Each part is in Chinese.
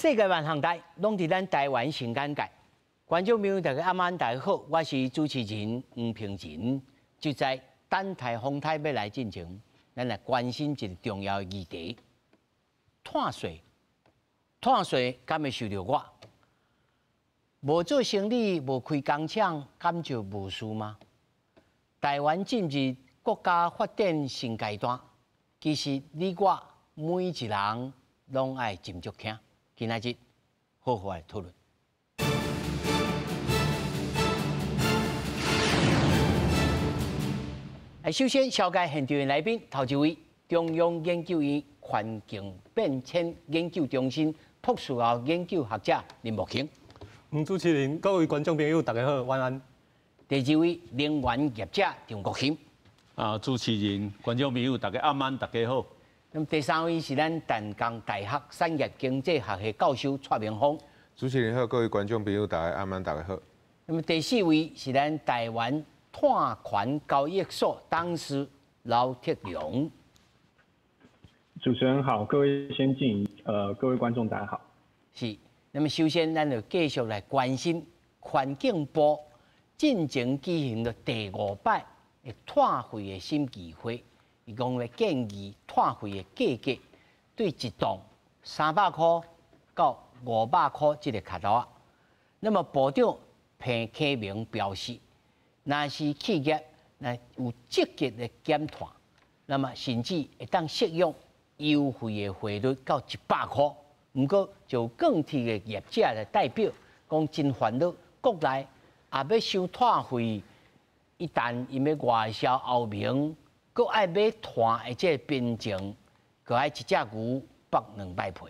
世界万航台拢伫咱台湾新眼界。观众朋友，大家晚安，大家好，我是主持人黄平仁。就在等台风台要来进前，咱来关心一个重要的议题：碳税。碳税敢会受到我？无做生意、无开工厂，敢就无事吗？台湾进入国家发展新阶段，其实你我每一人拢爱斟酌听。今仔日好好来讨论。首先紹介現場的來賓，頭一位中央研究院環境變遷研究中心博士後研究學者林木慶。主持人、各位觀眾朋友，大家好，晚安。第二位能源業者張國興。主持人、觀眾朋友，大家晚安，大家好。那麼第三位是咱淡江大學產業經濟學系教授蔡明峰。主持人好，各位觀眾朋友，大家晚安，大家好。那麼第四位是咱台灣碳權交易所董事劉鐵龍。主持人好，各位先進，各位觀眾大家好。是，那麼首先咱就繼續來關心環境部進前舉行的第5擺的碳費的審議會。伊講咧建議碳費的價格對一噸300塊到500塊這個卡度。那麼部長彭啟明表示，若是企業若有積極的減碳，那麼甚至會當適用優惠的費率到100塊。不過就鋼鐵的業者的代表講真煩惱，國內也要收碳費，一旦因要外銷後面。佫愛買碳的這個邊境，佫愛一隻牛剝2擺皮。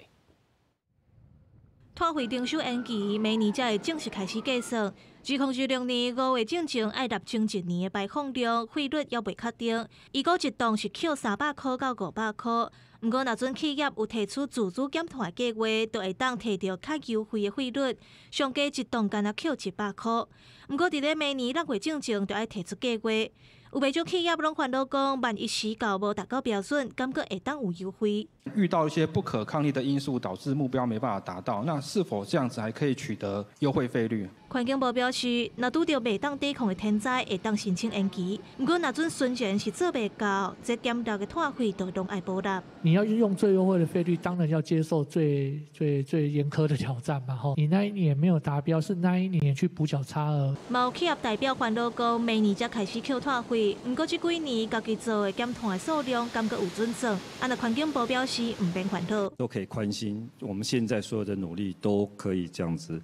碳費徵收延期，明年才會正式開始計算。2016年5月正前愛達前一年的排放量，費率還未確定。伊個一噸是扣300塊到500塊。不過，若陣企業有提出自主減碳計劃，就會當摕到較優惠的費率，上加一噸干那扣100塊。不過，伫咧明年6月正前就愛提出計劃。有不少企業攏煩惱講，萬一時效無達到標準，感覺會當有優惠。遇到一些不可抗力的因素，導致目標沒辦法達到，那是否這樣子還可以取得優惠費率？環境部表示，若拄到袂當抵抗的天災，會當申請延期。不過，若陣順前是做袂到，這減掉的碳費都攏愛補納。你要用最優惠的費率，當然要接受最嚴苛的挑戰嘛。吼，你那一年沒有達標，是那一年去補繳差額。某企業代表煩惱講，明年才開始扣碳費，不過這幾年家己做的減碳的數量，感覺有準證。按照環境部表示，唔免煩惱。都可以寬心，我們現在所有的努力都可以這樣子，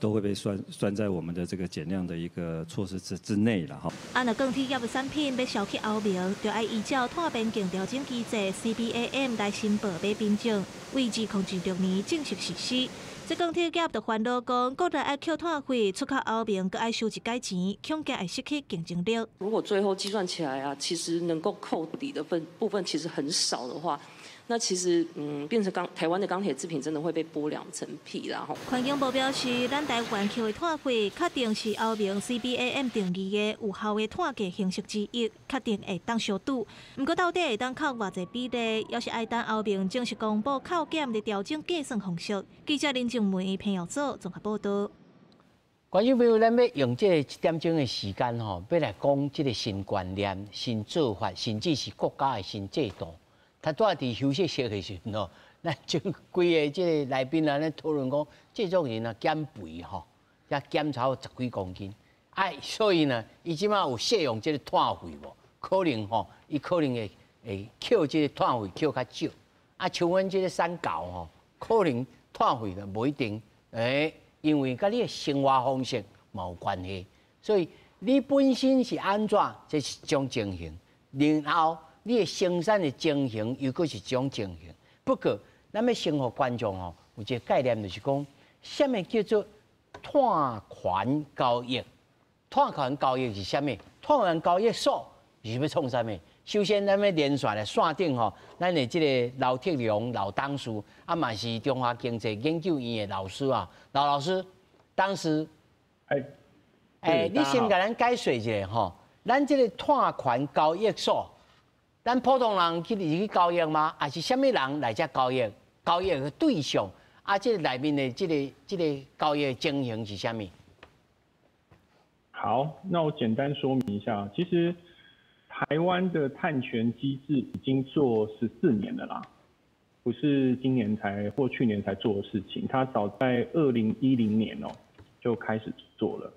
都會被算在我們的這個減量的一個措施之內了哈。按照鋼鐵業的產品要銷去歐盟，就要依照碳邊境調整機制 CBAM 來申報買邊境，為2016年正式實施。這鋼鐵業就煩惱講，國內愛扣碳費，出口歐盟閣愛收一解錢，恐驚會失去競爭力。如果最後計算起來啊，其實能夠扣抵的部分其實很少的話。那其實，變成台灣的鋼鐵製品真的會被剝2層皮啦。環境部表示，咱台灣扣的碳費確定是歐盟 CBAM 定義的有效的碳價形式之一，確定會當相拄。不過到底會當扣偌濟比例，要是愛等歐盟正式公布扣減的調整計算方式。記者林靜梅、彭耀祖綜合報道。觀眾朋友，咱要用這1點鐘的時間吼，要來講這個新觀念、新做法，甚至是國家的新制度。他拄佇休息室的時陣吼，咱就規個即個來賓啊，咧討論講，這種人啊減肥吼，也減超10幾公斤，所以呢，伊即馬有適用即個碳費無？可能吼，伊可能會扣即個碳費扣較少。像阮即個產教吼，可能碳費就無一定，因為甲你的生活方式嘛有關係。所以你本身是安怎，這是一種情形，然後。你的生產的情形又閣是一種情形。不過，咱要先互觀眾吼有一個概念，就是講，什麼叫做碳權交易？碳權交易是什麼？碳權交易所是要創啥物？首先，咱要連線來線頂吼，咱的這個劉鐵龍劉董事，嘛是中華經濟研究院的老師啊，劉老師，當時，你先甲咱解說一下吼，咱這個碳權交易所。咱普通人去交易嗎？還是什麼人來遮交易？交易的對象啊，这内面的这个交易的情形是啥物？好，那我简单说明一下，其实台湾的碳权机制已经做14年了啦，不是今年才或去年才做的事情，它早在2010年就开始做了。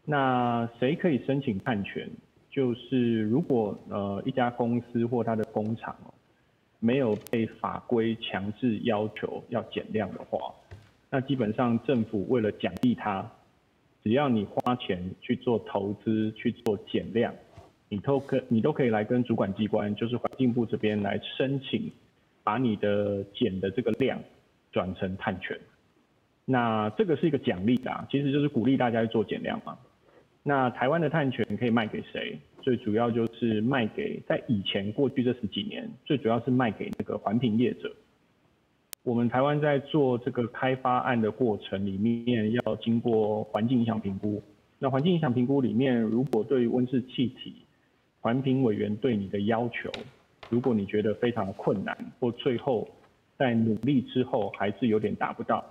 那谁可以申请碳权？就是如果一家公司或它的工厂没有被法规强制要求要减量的话，那基本上政府为了奖励它，只要你花钱去做投资去做减量，你都可以来跟主管机关，就是环境部这边来申请，把你的减的这个量转成碳权。那这个是一个奖励啦，其实就是鼓励大家去做减量嘛。那台湾的碳权可以卖给谁？最主要就是卖给在以前过去这10几年，最主要是卖给那个环评业者。我们台湾在做这个开发案的过程里面，要经过环境影响评估。那环境影响评估里面，如果对于温室气体，环评委员对你的要求，如果你觉得非常的困难，或最后在努力之后还是有点达不到，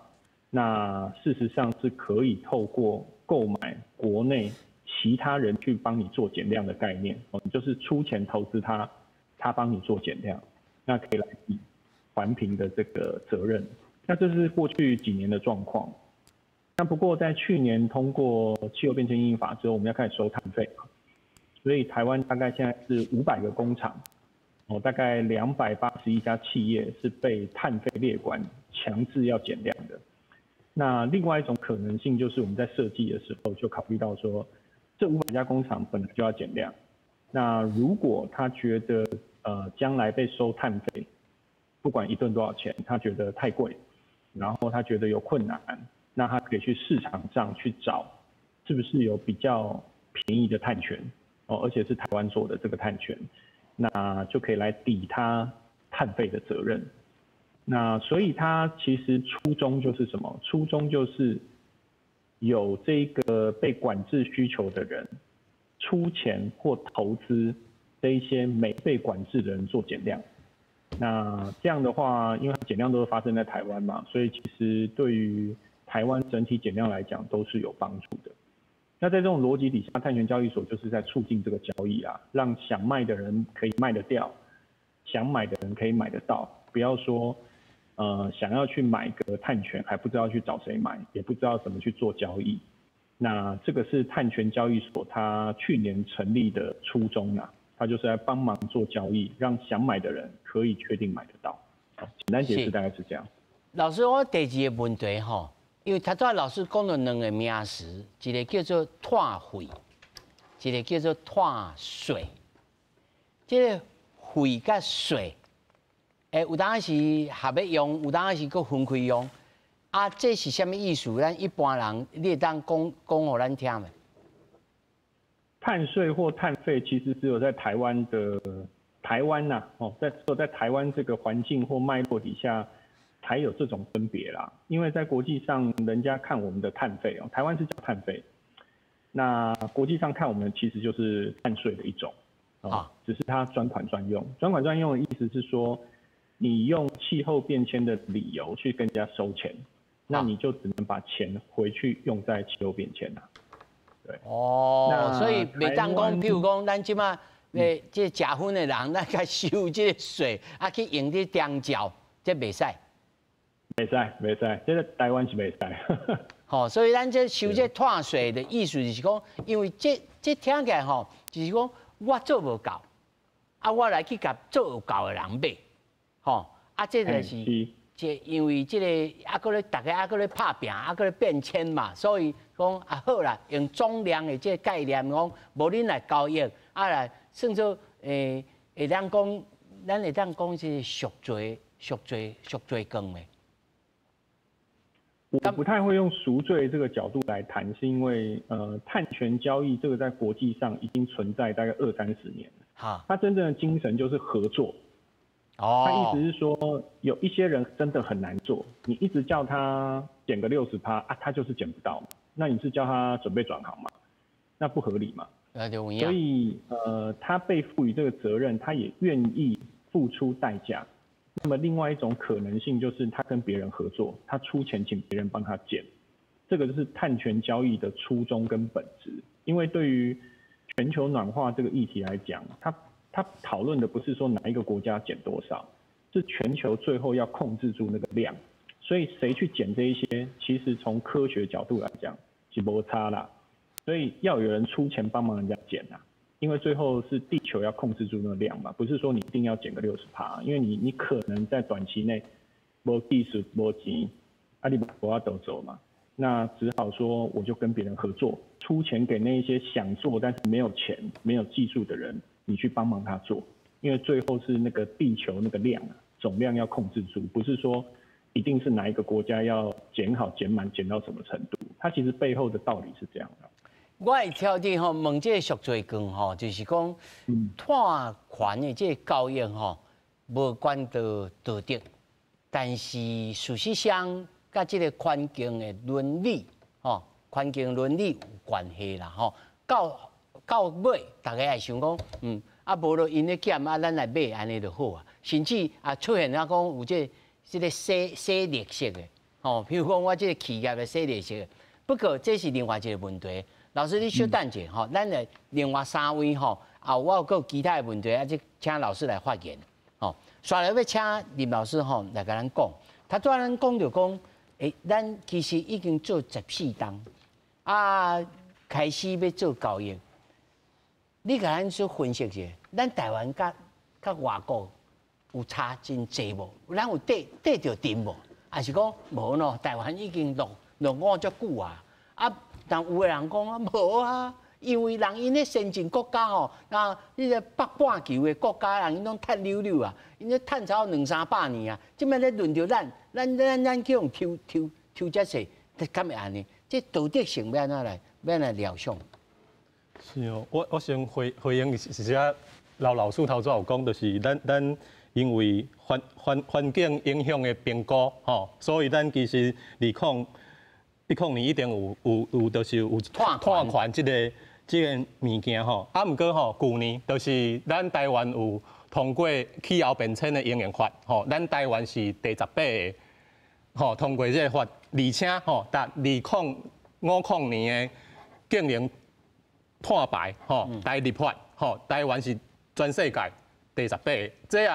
那事实上是可以透过购买国内其他人去帮你做减量的概念，你就是出钱投资他，他帮你做减量，那可以来抵环评的这个责任。那这是过去几年的状况。那不过在去年通过气候变迁因应法之后，我们要开始收碳费，所以台湾大概现在是500个工厂，大概281家企业是被碳费列管，强制要减量的。那另外一种可能性就是我们在设计的时候就考虑到说，这500家工厂本来就要减量，那如果他觉得将来被收碳费，不管一吨多少钱，他觉得太贵，然后他觉得有困难，那他可以去市场上去找是不是有比较便宜的碳权而且是台湾做的这个碳权，那就可以来抵他碳费的责任。那所以它其实初衷就是什么？初衷就是有这个被管制需求的人出钱或投资这一些没被管制的人做减量。那这样的话，因为减量都是发生在台湾嘛，所以其实对于台湾整体减量来讲都是有帮助的。那在这种逻辑底下，碳权交易所就是在促进这个交易啊，让想卖的人可以卖得掉，想买的人可以买得到，不要说想要去买个碳权还不知道去找谁买，也不知道怎么去做交易。那这个是碳权交易所它去年成立的初衷啊，它就是来帮忙做交易，让想买的人可以确定买得到。简单解释大概是这样。老师，我第2个问题因为他昨老师讲了2个名词，一个叫做碳费，一个叫做碳税。这个费甲税，有当是合约用，有当是佫分开用。啊，这是什么意思？咱一般人你会当讲互咱听没？碳税或碳费其实只有在台湾呐，在台湾这个环境或脉络底下才有这种分别啦。因为在国际上，人家看我们的碳费台湾是叫碳费，那国际上看我们其实就是碳税的一种只是它专款专用。专款专用的意思是说，你用气候变迁的理由去跟人家收钱，那你就只能把钱回去用在气候变迁啦。对。所以袂当讲，譬如讲，咱即马这食薰的人，咱该收这个税，去用伫中照，这袂使。袂使，这个台湾是袂使。所以咱这收这碳税的意思就是讲，因为这听起来就是讲我做无够，我来去甲做有够的人买，这就是因为这个搁咧大家搁咧拍拼，搁咧变迁嘛，所以讲好啦，用总量的这个概念讲，无恁来交易，来算做会当讲，咱会当讲是赎罪更的。我不太会用赎罪这个角度来谈，是因为碳权交易这个在国际上已经存在大概20-30年了。它真正的精神就是合作。它意思是说，有一些人真的很难做，你一直叫他减个60%他就是减不到嘛。那你是叫他准备转行嘛？那不合理嘛。所以他被赋予这个责任，他也愿意付出代价，那么另外一种可能性就是他跟别人合作，他出钱请别人帮他减，这个就是碳权交易的初衷跟本质。因为对于全球暖化这个议题来讲，它讨论的不是说哪一个国家减多少，是全球最后要控制住那个量。所以谁去减这一些，其实从科学角度来讲是没差啦。所以要有人出钱帮忙人家减啊。因为最后是地球要控制住那个量嘛，不是说你一定要减个60%，因为你可能在短期内没技术没钱，你不要都走嘛，那只好说我就跟别人合作，出钱给那一些想做但是没有钱、没有技术的人，你去帮忙他做，因为最后是那个地球那个量啊，总量要控制住，不是说一定是哪一个国家要减好、减满、减到什么程度，它其实背后的道理是这样的。我会挑的吼，问这个赎罪券吼，就是讲碳权的这个交易吼，无关到道德，但是事实上，甲这个环境的伦理吼，环境伦理有关系啦吼。到尾，大家会想讲，无咯，因咧减咱来买安尼就好啊。甚至出现讲有这个洗劣色的吼，譬如讲我这个企业的洗劣色的，不过这是另外一个问题。老师，你稍等者吼，咱来另外3位吼，我有个其他的问题，即请老师来发言吼。刷来要请林老师吼来甲咱讲，他昨咱讲就讲，咱其实已经做14档，开始要做交易。你甲咱说分析者，咱台湾甲外国有差真济无？咱有得着阵无？还是讲无喏？台湾已经落伍足久啊！但有个人讲无啊，因为因咧先进国家吼，迄个北半球的国家人因拢趁溜溜啊，因咧趁超200-300年啊，即摆咧轮到咱去用抽这些，敢会安尼？这道德性要安怎来疗伤？是哦，我先回应是只老师头先有讲，就是咱因为环境影响的评估吼，所以咱其实2020年一定有就是有碳权这个物件吼，毋过吼去年就是咱台湾有通过气候变迁的应用法吼，咱台湾是第18个吼通过这个法，而且吼达2050年的经营碳排吼台立法吼，台湾是全世界第18个，这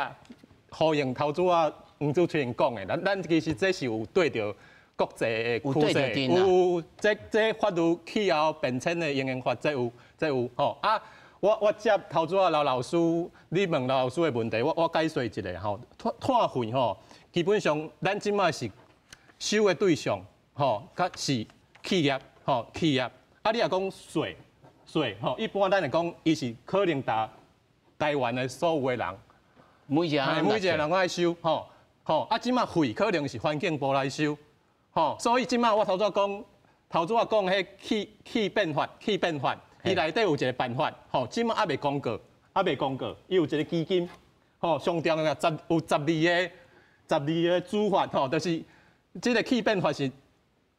呼应头拄黄主持人讲的，咱其实这是有对着国际的趋势，有这法律气候变迁的应用法，这有吼我接头拄老师你问老师的问题，我解说一下吼，碳费吼，基本上咱即卖是收的对象吼，较是企业吼企业，你若讲税吼，一般咱来讲，伊是可能台湾的所有的人，每一个人爱收吼，即卖费可能是环境部来收。所以即摆我头拄讲迄气变法，伊内底有一个办法，即摆还未公告，伊有一个基金，上重要有12个主法，就是即个气变法是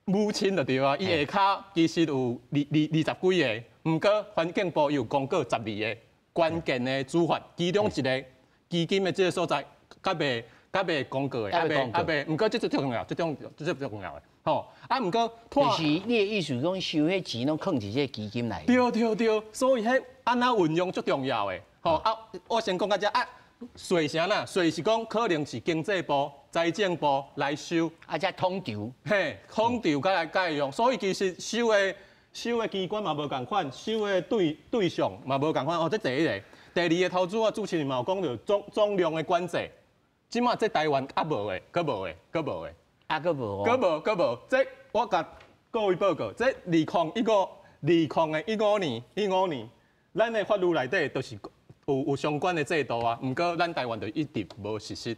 母亲就对啊，伊下骹其实有20几个，毋过环境部有公告12个关键的主法，其中一个基金的即个所在，较未公告的，还未，毋过这最重要，最重要的，毋过就是你的意思讲收迄钱拢放伫这基金内。对，所以迄安怎运用最重要的，我先讲到这税啥啦？税是讲可能是经济部、财政部来收，才统筹，统筹甲用，所以其实收的机关嘛无共款，收的对象嘛无共款，这第一个。第二个头拄主持人嘛有讲到总量的管制。即马在台湾无诶，佫无诶，这我甲各位报告，这2015年，咱的法律内底都是有相关的制度啊。毋过咱台湾就一直无实施。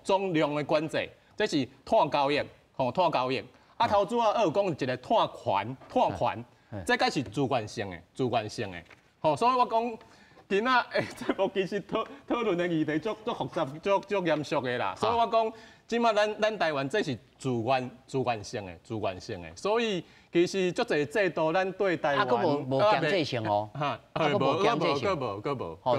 总量的管制，这是碳交易，碳交易。头拄有讲一个碳权，这该是主观性的。所以我讲。今仔这部其实讨论的议题足复杂、足严肃的啦，所以我讲，即马咱台湾这是主观性的，所以其实足侪制度咱对台湾无强制性哦，无强制性，无，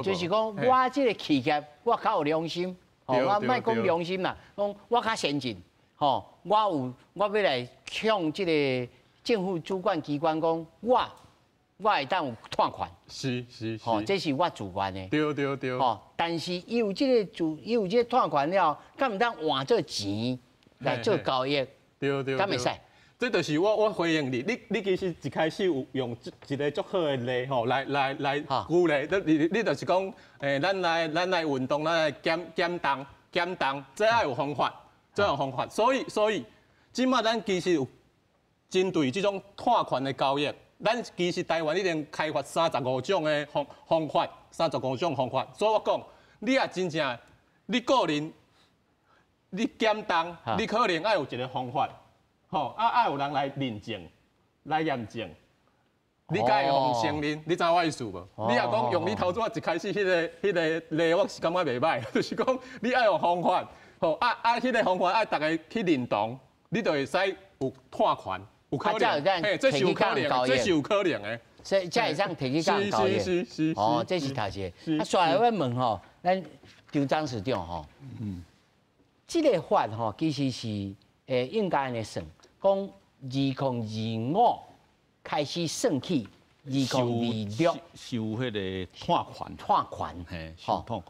就是讲我这个企业我较有良心，吼，我莫讲良心啦，讲我较先进，吼，我要来向这个政府主管机关讲，我会当有贷款，是，吼，这是我主观的，对，吼，但是伊有这个贷款了，敢毋当换做钱来做交易，对，敢袂使？这就是我回应你，你其实一开始有用一个足好的例吼，来举例，你就是讲，咱来运动，咱来减重，这要有方法，所以，即马咱其实有针对这种贷款的交易，咱其实台湾已经开发35种的方法，35种方法，所以我讲，你也真正，你个人，你减重，你可能要有一个方法。吼，有人来认证、来验证，你敢会互承认？你知我意思无？你若讲用你头拄一开始迄个例，我是感觉袂歹，就是讲你爱用方法，吼迄个方法爱大家去认同，你就会使有贷款，有可能，嘿，这是有可能，这是有可能的。所以才会当摕去讲交易。是。哦，这是头一个。下来我问吼，咱张张市长吼，这个法吼其实是应该安尼算。讲2025开始算起，2026收迄个贷款，嘿，收贷款。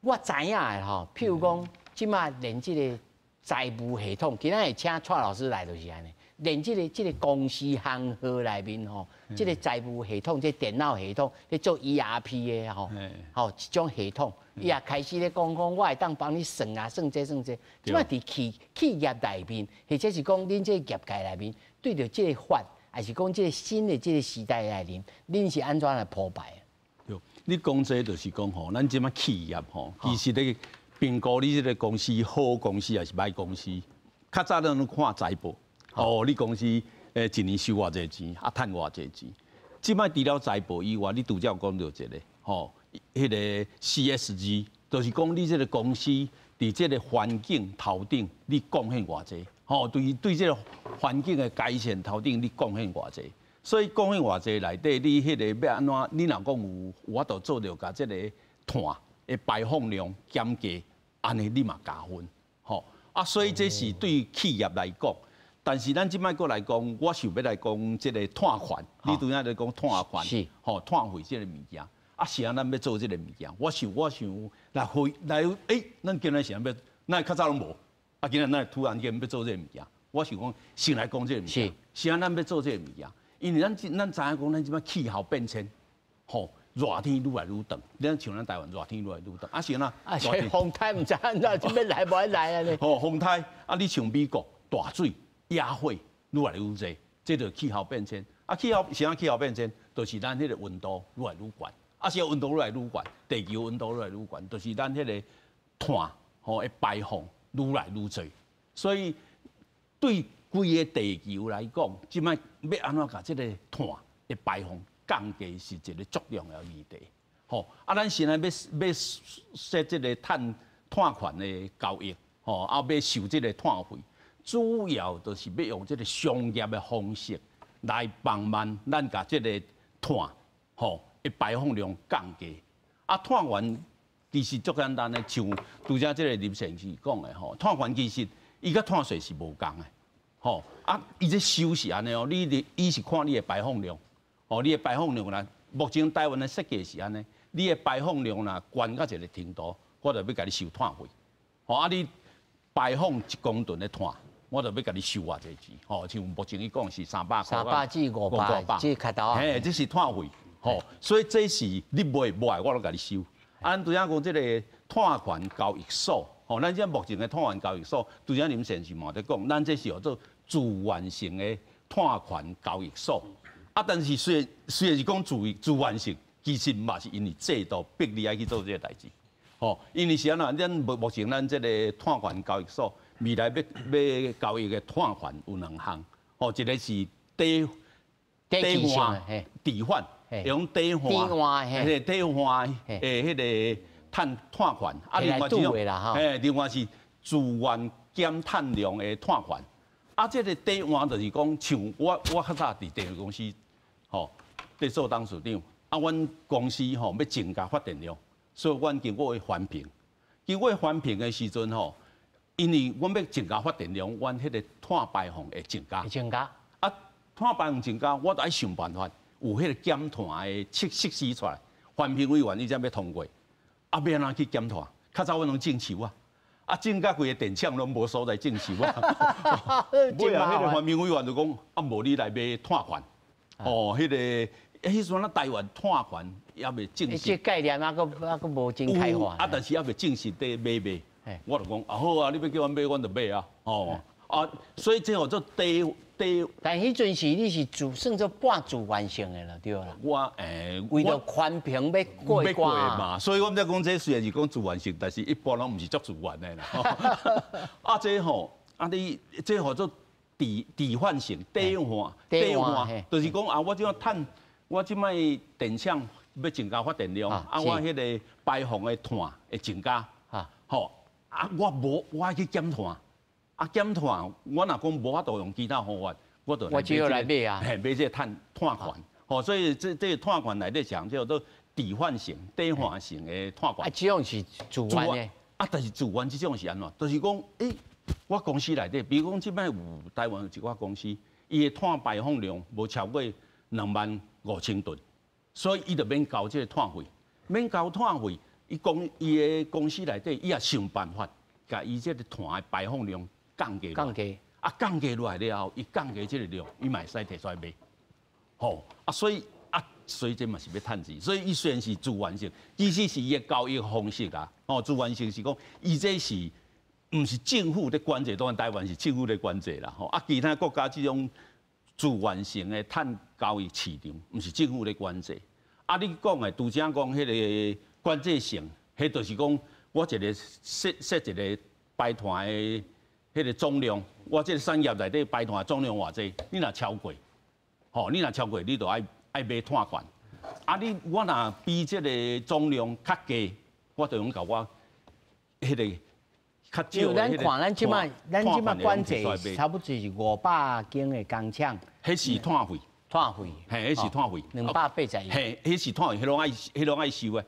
我知影的吼，譬如讲，即马连这个财务系统，今仔会请蔡老师来就是安尼，连这个公司行号内面吼，这个财务系统、这电脑系统咧做 ERP 的吼，一种系统，伊也开始咧讲，我会当帮你算啊，算这。即摆伫企业内面，或者是讲恁这业界内面，对着这个法，还是讲这个新的这个时代来临，恁是安怎来破败？对，你讲这就是讲吼，咱即摆企业吼，其实咧评估你这个公司好公司还是歹公司，较早咱看财报，哦，你公司一年收偌济钱，赚偌济钱。即摆除了财报以外，你拄则有讲到一个吼，迄个 CSG， 就是讲你这个公司伫这个环境头顶，你贡献偌济，吼，对这个环境的改善头顶，你贡献偌济。所以贡献偌济内底，你迄个要安怎？你若讲有法度做到甲这个碳的排放量减低，安尼你嘛加分，吼。所以这是对企业来讲。但是咱即摆过来讲，我想要来讲即个贷款，你拄仔在讲贷款，吼，贷费即个物件，是啊，咱要做即个物件，我想来咱今日想要，咱较早拢无，今日咱突然间要做即个物件，我想讲先来讲即个物件，是啊，咱要做即个物件，因为咱知影讲，咱即摆气候变迁，吼，热天愈来愈长，咱像咱台湾热天愈来愈长，是啊，风台唔知安怎，即要来无来啊咧？吼，风台，你像美国大水。野火愈来愈多，这就是气候变迁。气候变迁，就是咱迄个温度愈来愈悬。是温度愈来愈悬，地球温度愈来愈悬，就是咱迄个碳的排放愈来愈多。所以对规个地球来讲，即摆要安怎甲这个碳的排放降低，是一个足重要的议题。咱现在要设这个碳权的交易，要收这个碳费。主要就是要用这个商业的方式来帮忙咱甲这个碳的排放量降低。碳源其实足简单的，像拄则这个林先生讲的碳源其实伊甲碳税是无共的。伊这收是安尼哦，伊是看你的排放量，你的排放量啦，目前台湾的设计是安尼，你的排放量啦悬到一个程度，我就要甲你收碳费。你排放1公吨的碳。我就要甲你收偌济钱，像目前伊讲是300至500，这卡头，这是碳费，所以这是你卖，我都甲你收。咱拄则讲这个碳权交易所，咱这目前的碳权交易所，拄则您先是嘛在讲，咱这是叫做自愿性的碳权交易所。但是虽然是讲自愿性，其实嘛是因为制度逼你爱去做这个代志，因为是安怎？咱目前咱这个碳权交易所。未来要交易的碳权有2项，一个是低换抵换，用低换迄个碳权，另外另外是自愿减碳量的碳权。这个低换就是讲，像我较早伫电力公司，在做董事长，阮公司要增加发电量，所以阮经过环评。经过环评的时阵吼，因为阮要增加发电量，阮迄个碳排放会增加。会增加。啊，碳排放增加，我得爱想办法有迄个减碳的设施出来。环评委员伊才要通过，也要安怎去减碳？较早我拢种树啊，啊种甲规个电厂拢无所在种树啊。尾啊，迄个环评委员就讲，啊无你来买碳权，哦，迄个迄阵啊台湾碳权也未正式。这概念啊，佫无真开发。啊，但是也未正式在买。我就讲啊好啊，你要叫阮买，阮就买啊。哦啊，所以这叫做低。但迄阵是你是算做半自愿性的了，对啦。我为了环评要过关嘛，所以我们在讲这虽然是讲自愿性，但是一般拢唔是足自愿的啦。啊，这吼，啊你这叫做抵换性、低换，就是讲啊，我即摆碳，我即摆电厂要增加发电量，啊，我迄个排放的碳会增加，吼，啊，我爱去减碳。啊，减碳，我若讲无法度用其他方法，我只有来买啊，买这碳权，吼，所以这碳权内底讲叫做抵换型、低换型的碳权。啊，这种是自愿的。啊，但是自愿这种是安怎？就是讲，我公司内底，比如讲，即摆有台湾有一寡公司，伊的碳排放量无超过25000吨，所以伊就免交这个碳费，免交碳费，伊的公司内底，伊也想办法，甲伊这个碳的排放量。降低，啊降低落来了后，伊降低这个量，伊嘛会使摕出来卖，吼啊，所以这嘛是要趁钱，所以伊虽然是自愿性，其实是伊的交易方式啦，哦，自愿性是讲，伊这是毋是政府在管制，当然台湾是政府在管制啦，吼啊，其他国家这种自愿性的碳交易市场，毋是政府在管制，啊，你讲的拄则讲迄个管制性，迄就是讲我一个设一个排碳的。迄个总量，我这个产业内底排碳总量偌济，你若超过，吼，你若超过，你就爱买碳权。啊，我若比这个总量较低，我就用甲我迄个较少的。咱看咱即摆管制差不多是500间的工厂。迄是碳费。嘿，迄是碳费。280亿。嘿，迄是碳费，迄拢爱收的。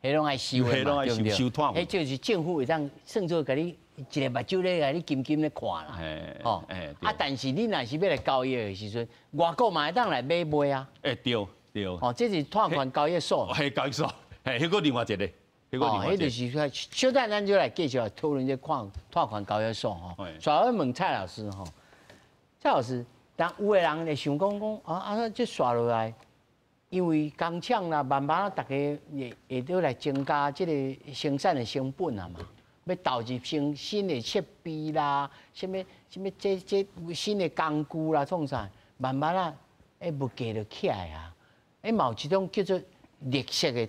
迄拢爱收的嘛，对不对？收碳费。迄就是政府会当算做甲你。一个目睭咧，甲你金金咧看啦，哦，啊，但是你若是要来交易的时阵，外国嘛会当来买啊，对，哦，这是碳权交易所，系交易所，迄个另外一个，迄就是小等咱就来继续讨论这碳权交易所吼。所以我问蔡老师吼，蔡老师，但有的人会想讲这刷落来，因为工厂啦、慢慢大家会都来增加这个生产的成本啊嘛。要投入新的设备啦，什么这新的工具啦，创啥，慢慢啊，物价就起来啊。嘛有一种叫做绿色的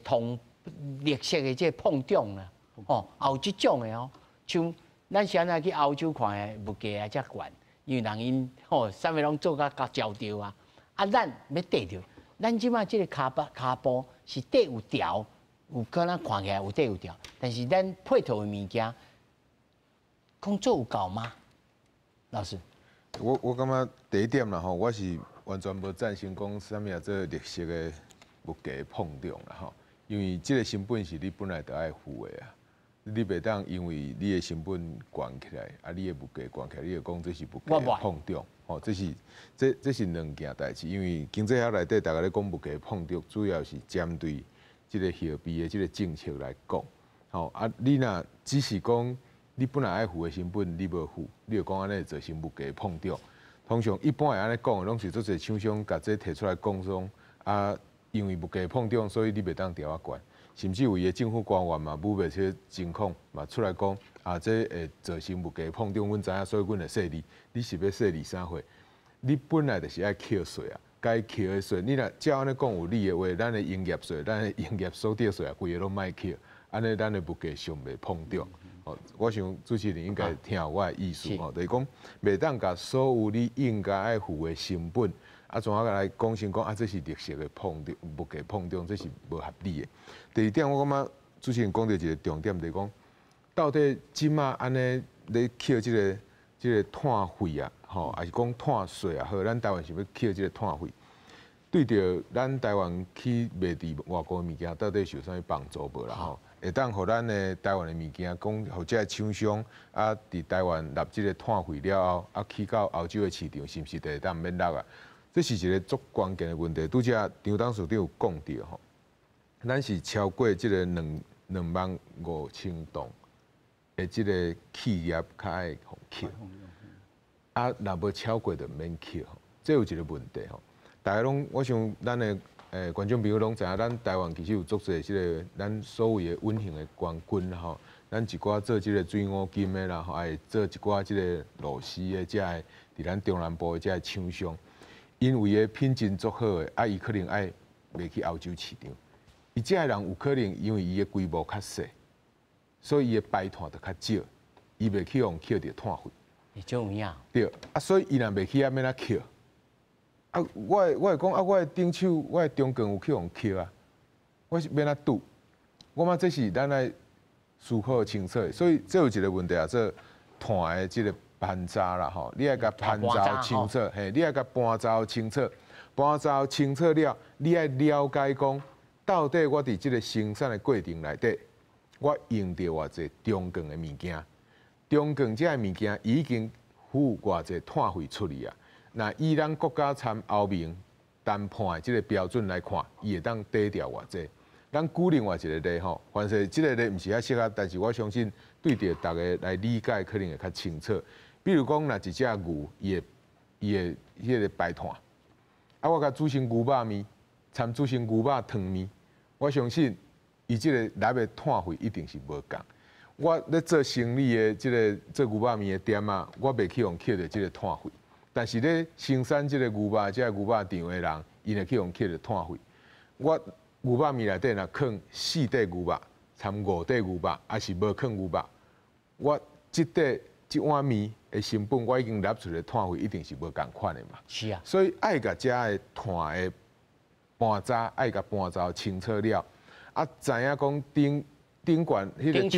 这碰撞啦，哦，也有这种的哦。像咱现在去欧洲看的物价也遮悬，因为人因啥物拢做甲焦掉啊。啊，咱要得着，咱即马这个骹步是底有条。有可能看起来有底有条，但是咱配套的物件，工作有够吗？老师，我感觉第一点啦吼，我是完全无赞成讲啥物啊做绿色的物价碰撞啦吼，因为这个成本是你本来就爱付的啊，你袂当因为你的成本悬起来，啊你的物价悬起来，你就讲这是物价碰撞，吼，这是两件代志，因为经济学内底大家咧讲物价碰撞，主要是针对。这个货币的这个政策来讲，吼啊，你若只是讲你本来爱付的成本你无付，你就讲安尼造成物价碰撞。通常一般会安尼讲的，拢是做侪厂商甲这提出来讲说，啊，因为物价碰撞，所以你袂当调啊悬。甚至有伊的政府官员嘛，武备些情况嘛出来讲，啊，这会造成物价碰撞，阮知影，所以阮会说你是要说23岁，你本来就是爱扣税啊。该扣的税，你若照安尼讲有理的话，咱的营业税、咱的营业所得税啊，规个拢莫扣，安尼咱的物价上袂碰撞。哦，我想主持人应该听我的意思哦，就是讲袂当甲所有你应该爱付的成本，啊，从啊来讲先讲啊，这是绿色的碰撞，物价碰撞，这是无合理的。第二点，我感觉主持人讲到一个重点，就是讲到底即马安尼咧扣这个碳费啊。吼，还是讲碳税啊，好，咱台湾是要扣这个碳费，对着咱台湾去卖伫外国物件，到底是有啥物帮助无啦？吼，会当互咱的台湾的物件，讲互这厂商啊，伫台湾纳这个碳费了后，啊去到欧洲的市场，是毋是会当免落啊？这是一个足关键的问题。拄则张董事长有讲到吼，咱是超过这个2万5千栋的这个企业较爱互扣，啊，若无超过就免扣吼，这有一个问题吼。大家拢，我想咱的观众朋友拢知影，咱台湾其实有足侪即个咱所谓的稳定的冠军吼，咱一寡做即个水五金的啦，吼，还做一寡即个螺丝的，遮个伫咱中南部的遮个厂商，因为的品质足好的，啊，伊可能爱卖去欧洲市场，伊遮个人有可能因为伊的规模较细，所以伊的排碳就较少，伊袂去用扣着碳费。你重要。对，啊，所以伊若袂去，啊，免哪扣。啊，我会讲啊，我的顶手，我的中间有去用扣啊，我是免哪赌。我嘛这是咱来思考清楚的，所以这有一个问题啊，这碳的这个盘查啦吼，你爱甲盘查清楚，嘿，你爱甲盘查清楚，盘查清楚了，你爱了解讲，到底我伫这个生产的过程内底，我用到偌济中间的物件，中间这个物件已经付偌济碳费出去啊。那以咱国家参欧盟谈判的这个标准来看，伊会当低调偌济。咱举另外一个例吼，凡是这个例毋是遐适合，但是我相信对着大家来理解可能会较清楚。比如讲，若一只牛，伊的迄个排碳，啊，我甲煮成牛肉面，掺煮成牛肉汤面，我相信伊这个内的碳费一定是无共。我咧做生意的这个做牛肉面的店啊，我袂去用扣着这个碳费。但是咧生产这个牛肉、这个牛肉场的人，伊会去用扣着碳费。我牛肉面内底若放4块牛肉，掺5块牛肉，还是无放牛肉，我这碗面的成本，我已经纳出的碳费一定是无共款的嘛。是啊。所以爱甲遮的碳的盘查，爱甲盘查清楚了，啊，知影讲顶管迄个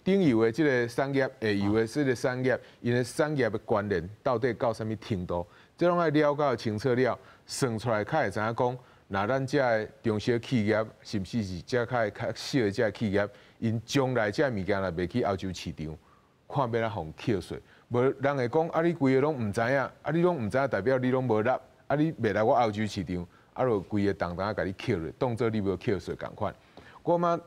顶油的这个产业，下游的这个产业，因的产业的关联到底到什么程度？这拢爱了解清楚了，算出来较会知影讲，那咱这个中小企业，甚至是这较小的这企业，因将来这物件若卖去欧洲市场，看要哪互扣税，无人会讲啊，你规个拢毋知影，啊，你拢毋知影，代表你拢无纳，啊，你卖来我欧洲市场，啊，就规个当甲你扣咧，当做你无扣税共款。我嘛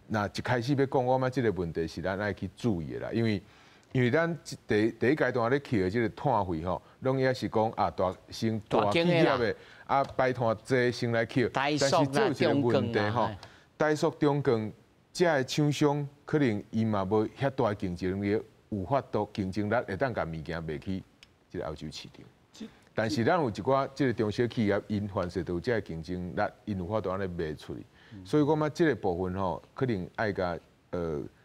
那一开始要讲，我嘛这个问题是咱爱去注意的啦，因为咱第一阶段咧扣的这个碳费吼，拢也是讲啊大企业的啊排碳济先来扣，但是这有一个问题吼，大数中间这个厂商可能伊嘛无遐大竞争力，有法度竞争力会当甲物件卖去这个欧洲市场。但是咱有一寡这个中小企业，因凡是都有这个竞争力，因有法度安尼卖出去。所以我嘛，这个部分吼，可能爱甲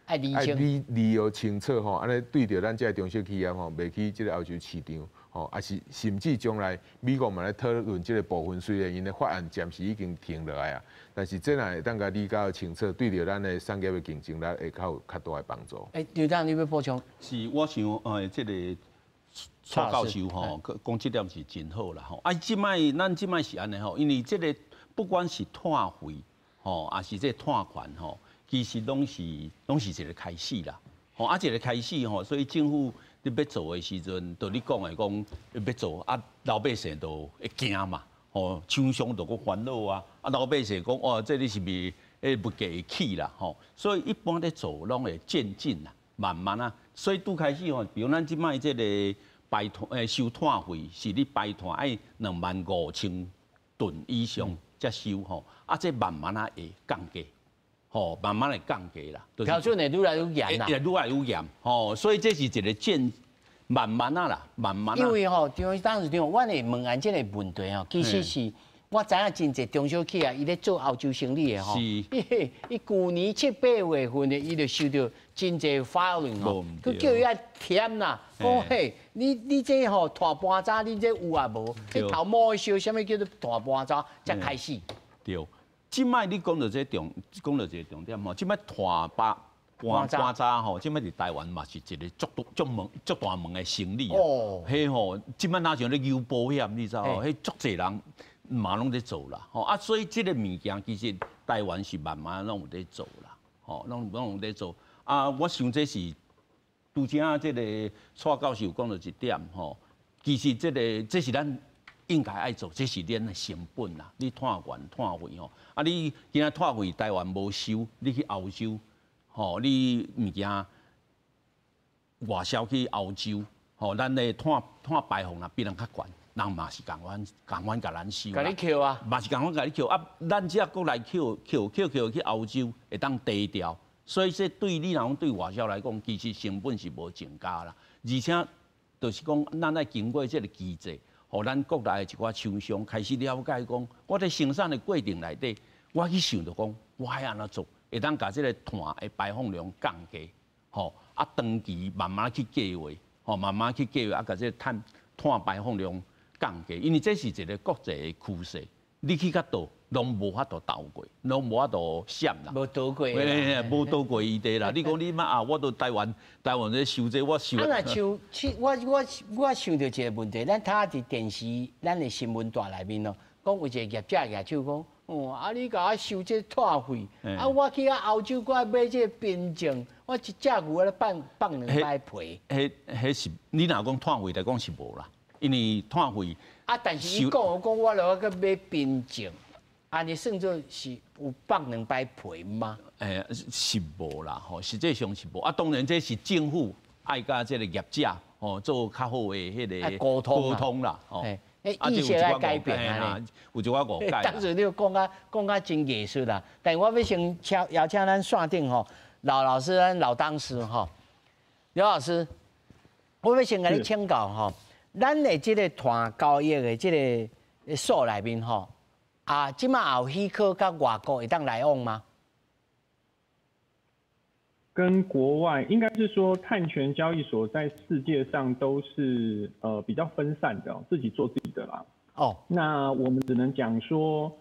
爱理由清楚吼，安尼对着咱这个中小企业吼，卖去这个欧洲市场吼，也是甚至将来美国嘛来讨论这个部分，虽然因的法案暂时已经停落来啊，但是这若会当甲理解清楚，对着咱的产业的竞争力会较大的帮助。刘长，你要补充？是，我想这个蔡教授吼，讲这点是真好啦吼。啊，咱即摆是安尼吼，因为这个不管是碳费。吼，也是这碳权吼，其实拢是一个开始啦。吼，啊，一个开始吼，所以政府你要做的时阵，就你讲的讲要做，啊，老百姓都会惊嘛。吼，厂商就个烦恼啊，啊，老百姓讲哦，这里是物价会起啦。吼，所以一般咧做拢会渐进啦，慢慢啊。所以拄开始吼，比如咱即摆这个排碳收碳费，是你排碳爱25000吨以上。才收吼，啊，这慢慢啊会降价，吼，慢慢会降价啦。标准会愈来愈严啦，愈来愈严，吼，所以这是一个慢慢啊啦，慢慢啊。因为吼，当时我会问安这个问题吼，其实是我知影真侪中小企业伊咧做欧洲生意的吼，伊去年7、8月份的伊就收到真侪 filing 吼，佮叫伊啊填啦，讲嘿，你这吼大盘查，你这有啊无？你头毛烧，什么叫做大盘查？才开始。对，即摆你讲到这重点吼，即摆大盘查吼，即摆伫台湾嘛是一个足大门的生意啊。哦，迄吼，即摆哪像咧邮保险，你知道？迄足侪人嘛拢在做啦。吼啊，所以这个物件其实台湾是慢慢拢有在做啦。吼，拢有在做。啊，我想这是拄则这个蔡教授讲到一点吼，其实这是咱应该爱做，这是咱的成本啦。你碳源碳费吼，啊你今仔碳费台湾无收，你去欧洲吼，你物件外销去欧洲，吼，咱的碳排放啊比人较悬。人嘛是共阮甲咱收，甲你扣啊，嘛是共阮甲你扣啊。咱只国内扣去欧洲会当低调，所以这对你若讲对外销来讲，其实成本是无增加啦。而且就是讲，咱爱经过这个机制，互咱国内的一寡厂商开始了解讲，我在生产的过程内底，我去想着讲，我爱安怎做，会当甲这个碳的排放量降低，吼啊长期慢慢去计划，吼慢慢去计划啊，甲这碳排放量。降低，因为这是一个国际的趋势，你去到倒，拢无法度倒过，拢无法度闪啦。无倒过，无倒过伊地啦。你讲你妈啊，我到台湾咧收这，我收。啊，若像我想到一个问题，咱睇伫电视，咱的新闻台内面咯，讲有一个业者举手讲，哦，啊你甲我收这碳费，啊我去欧洲，我买这冰镜，我一只牛我咧放2摆皮。迄是你若讲碳费来讲是无啦。因为碳费啊，但是伊讲我落去买冰镜，安尼算作是有放2摆皮吗？是无啦，吼，实际上是无。啊，当然这是政府爱甲这个业者吼做较好的迄个沟通啦，吼。意识要改变啊，有一寡误解。当时你讲啊真艺术啦，但我要先邀请咱线顶吼老老师，咱老当时吼刘老师，我要先甲你请教吼。咱的这个碳交易的这个所内面吼，啊，即马有许可甲外国会当来往吗？跟国外应该是说，碳权交易所在世界上都是比较分散的，自己做自己的啦。哦，那我们只能讲说，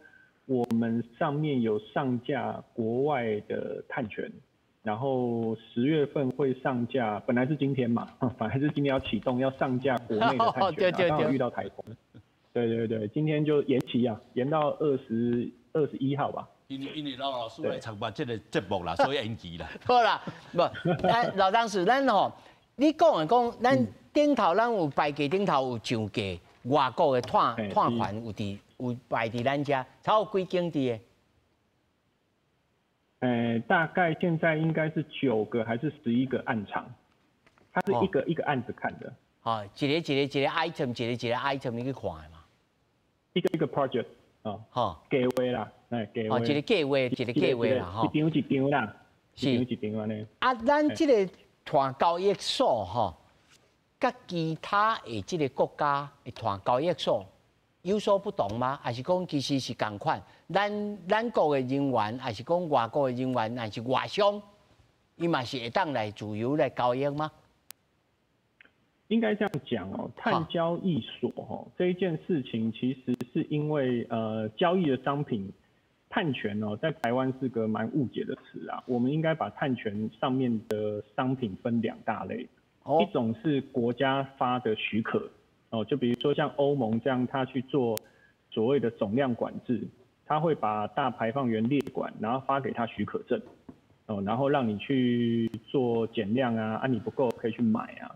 我们上面有上架国外的碳权。然后10月份会上架，本来是今天嘛，本来是今天要启动，要上架国内的碳权，刚好遇到台风，对，今天就延期啊，延到21号吧。因为老师来参加这个节目啦，所以延期啦。好啦，不，老当时咱吼，你讲咱顶头咱有排价，顶头有上架，外国的碳权有排伫咱遮，超过几间的？大概现在应该是9个还是11个案场，它是一个案子看的。哦，一个 item， 一个 item 你去看的嘛。一个 project 啊，好，计划啦，计划。哦，一个计划啦，吼。一张啦，一张安尼。啊，咱这个碳交易所吼，甲其他的这个国家的碳交易所有所不同吗？还是讲其实是同款？咱国的人员，还是讲外国的人员，还是外商，伊嘛是会当来自由来交易吗？应该这样讲哦，碳交易所这一件事情，其实是因为交易的商品碳权哦，在台湾是个蛮误解的词啊。我们应该把碳权上面的商品分2大类，一种是国家发的许可。哦，就比如说像欧盟这样，它去做所谓的总量管制，它会把大排放源列管，然后发给它许可证，哦，然后让你去做减量啊，你不够可以去买啊。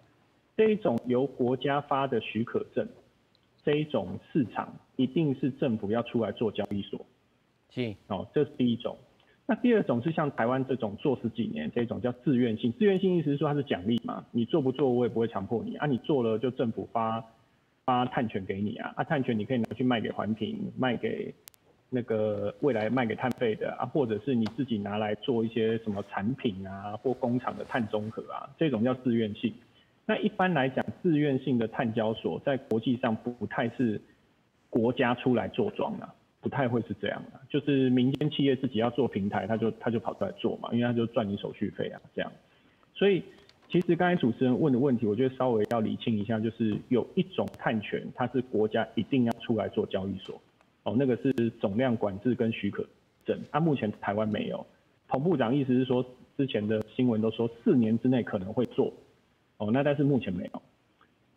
这一种由国家发的许可证，这一种市场一定是政府要出来做交易所，是，哦，这是第一种。那第2种是像台湾这种做10几年，这种叫自愿性。自愿性意思是说它是奖励嘛，你做不做我也不会强迫你啊，你做了就政府发碳权给你啊，碳权你可以拿去卖给环评，卖给那个未来卖给碳费的啊，或者是你自己拿来做一些什么产品啊，或工厂的碳中和啊，这种叫自愿性。那一般来讲，自愿性的碳交所在国际上不太是国家出来做庄啊，不太会是这样的，就是民间企业自己要做平台，他就跑出来做嘛，因为他就赚你手续费啊，这样。所以其实刚才主持人问的问题，我觉得稍微要理清一下，就是有一种碳权，它是国家一定要出来做交易所，哦，那个是总量管制跟许可证，目前台湾没有。彭部长意思是说，之前的新闻都说4年之内可能会做，哦，那但是目前没有。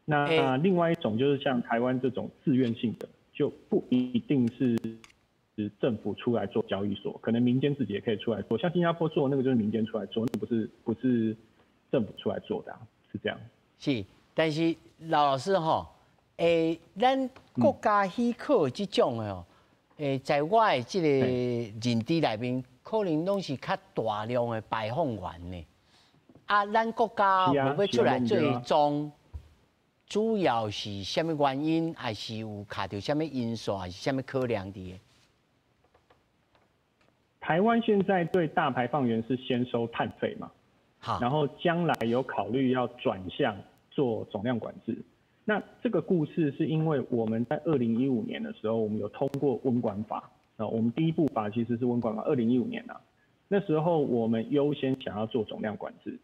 那另外一种就是像台湾这种自愿性的，就不一定是政府出来做交易所，可能民间自己也可以出来做，像新加坡做那个就是民间出来做，那不是政府出来做的、是这样。是，但是老师吼，咱国家许可这种的哦，在我的这个认知内面，可能拢是较大量的排放源呢。咱国家无要出来做庄，主要是什么原因，还是有卡到什么因素，还是什么考量的？台湾现在对大排放源是先收碳费嘛，好，然后将来有考虑要转向做总量管制。那这个故事是因为我们在2015年的时候，我们有通过温管法啊，我们第一部法其实是温管法，2015年啊，那时候我们优先想要做总量管制，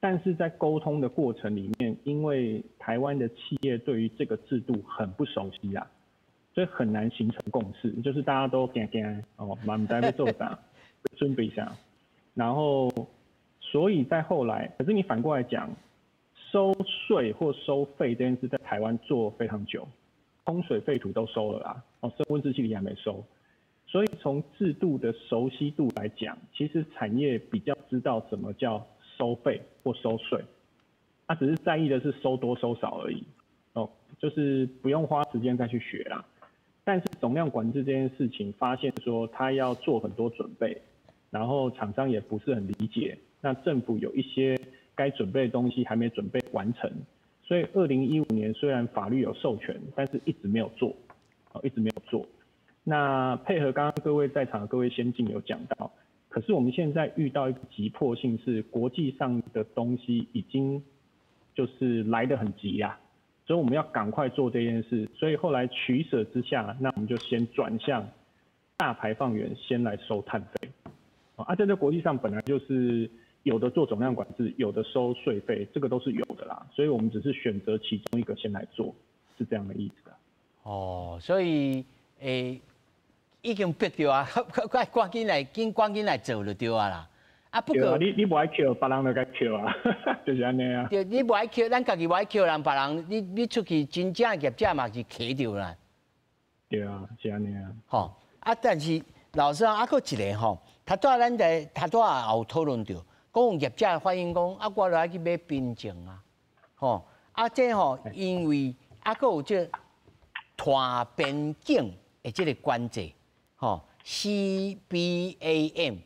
但是在沟通的过程里面，因为台湾的企业对于这个制度很不熟悉啊。所以很难形成共识，就是大家都惊哦，满在被做啥，准备一下，然后，所以在后来，可是你反过来讲，收税或收费这件事在台湾做非常久，风水废土都收了啦，哦，升温室气体还没收，所以从制度的熟悉度来讲，其实产业比较知道什么叫收费或收税，他只是在意的是收多收少而已，哦，就是不用花时间再去学啦。但是总量管制这件事情，发现说他要做很多准备，然后厂商也不是很理解，那政府有一些该准备的东西还没准备完成，所以2015年虽然法律有授权，但是一直没有做，一直没有做。那配合刚刚各位在场的各位先进有讲到，可是我们现在遇到一个急迫性是国际上的东西已经就是来得很急呀。所以我们要赶快做这件事，所以后来取舍之下，那我们就先转向大排放源，先来收碳费。这在国际上本来就是有的做总量管制，有的收税费，这个都是有的啦。所以我们只是选择其中一个先来做，是这样的意思的。哦，所以已经逼掉啊，赶紧来做就对啊啦。不过你不爱扣，别人就该扣啊，就是安尼啊。对，你不爱扣，咱家己不爱扣，人别人你出去真正业者嘛是扣掉啦。对啊，是安尼啊。吼，但是老师啊，佫一个吼，他拄咱在也有讨论到，讲业者反映讲我来去买槟榔啊，吼，这吼因为佫有这拖边境的这个关节，吼 CBAM。